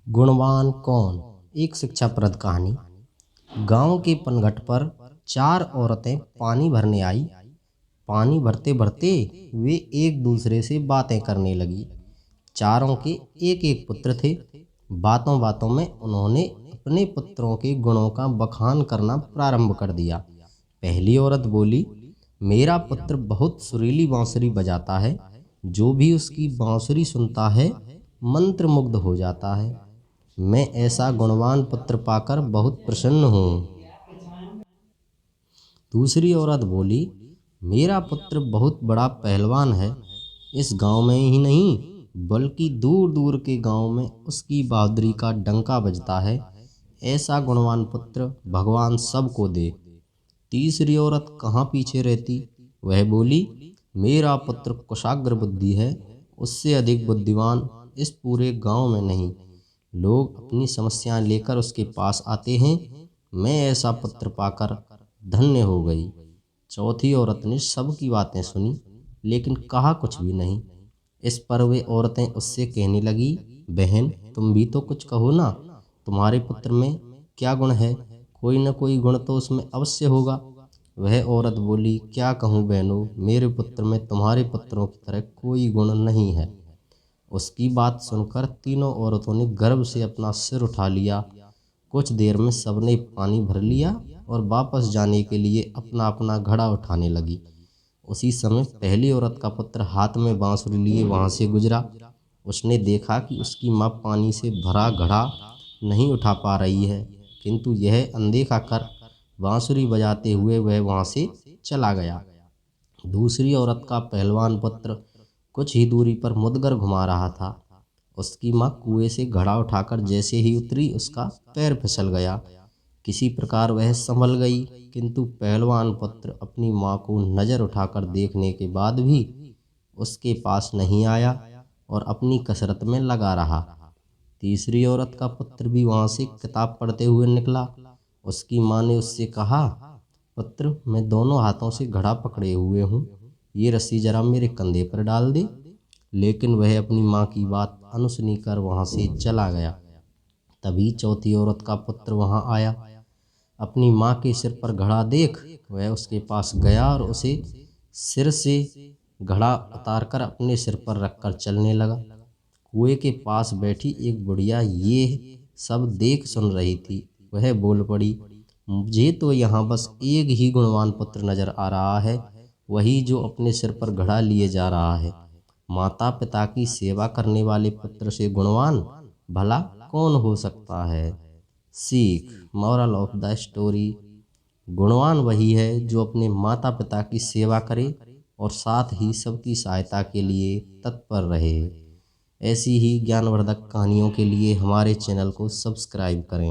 गुणवान कौन। एक शिक्षाप्रद कहानी। गांव के पनघट पर चार औरतें पानी भरने आई। पानी भरते भरते वे एक दूसरे से बातें करने लगी। चारों के एक एक पुत्र थे। बातों बातों में उन्होंने अपने पुत्रों के गुणों का बखान करना प्रारंभ कर दिया। पहली औरत बोली, मेरा पुत्र बहुत सुरीली बांसुरी बजाता है। जो भी उसकी बांसुरी सुनता है मंत्रमुग्ध हो जाता है। मैं ऐसा गुणवान पुत्र पाकर बहुत प्रसन्न हूँ। दूसरी औरत बोली, मेरा पुत्र बहुत बड़ा पहलवान है। इस गांव में ही नहीं बल्कि दूर दूर के गांव में उसकी बहादुरी का डंका बजता है। ऐसा गुणवान पुत्र भगवान सबको दे। तीसरी औरत कहाँ पीछे रहती, वह बोली, मेरा पुत्र कुशाग्र बुद्धि है। उससे अधिक बुद्धिमान इस पूरे गांव में नहीं। लोग अपनी समस्याएं लेकर उसके पास आते हैं। मैं ऐसा पुत्र पाकर धन्य हो गई। चौथी औरत ने सबकी बातें सुनी लेकिन कहा कुछ भी नहीं। इस पर वे औरतें उससे कहने लगी, बहन तुम भी तो कुछ कहो ना। तुम्हारे पुत्र में क्या गुण है? कोई न कोई गुण तो उसमें अवश्य होगा। वह औरत बोली, क्या कहूँ बहनों, मेरे पुत्र में तुम्हारे पुत्रों की तरह कोई गुण नहीं है। उसकी बात सुनकर तीनों औरतों ने गर्व से अपना सिर उठा लिया। कुछ देर में सबने पानी भर लिया और वापस जाने के लिए अपना अपना घड़ा उठाने लगी। उसी समय पहली औरत का पुत्र हाथ में बांसुरी लिए वहां से गुजरा। उसने देखा कि उसकी माँ पानी से भरा घड़ा नहीं उठा पा रही है, किंतु यह अनदेखा कर बांसुरी बजाते हुए वह वहां से चला गया। दूसरी औरत का पहलवान पुत्र कुछ ही दूरी पर मुदगर घुमा रहा था। उसकी माँ कुएं से घड़ा उठाकर जैसे ही उतरी उसका पैर फिसल गया। किसी प्रकार वह संभल गई, किंतु पहलवान पुत्र अपनी माँ को नजर उठाकर देखने के बाद भी उसके पास नहीं आया और अपनी कसरत में लगा रहा। तीसरी औरत का पुत्र भी वहां से किताब पढ़ते हुए निकला। उसकी माँ ने उससे कहा, पुत्र मैं दोनों हाथों से घड़ा पकड़े हुए हूँ, ये रस्सी जरा मेरे कंधे पर डाल दे। लेकिन वह अपनी माँ की बात अनसुनी कर वहां से चला गया। तभी चौथी औरत का पुत्र वहां आया। अपनी माँ के सिर पर घड़ा देख वह उसके पास गया और उसे सिर से घड़ा उतारकर अपने सिर पर रखकर चलने लगा। कुएं के पास बैठी एक बुढ़िया ये सब देख सुन रही थी। वह बोल पड़ी, मुझे तो यहाँ बस एक ही गुणवान पुत्र नजर आ रहा है, वही जो अपने सिर पर घड़ा लिए जा रहा है। माता पिता की सेवा करने वाले पुत्र से गुणवान भला कौन हो सकता है। सीख, मॉरल ऑफ द स्टोरी, गुणवान वही है जो अपने माता पिता की सेवा करे और साथ ही सबकी सहायता के लिए तत्पर रहे। ऐसी ही ज्ञानवर्धक कहानियों के लिए हमारे चैनल को सब्सक्राइब करें।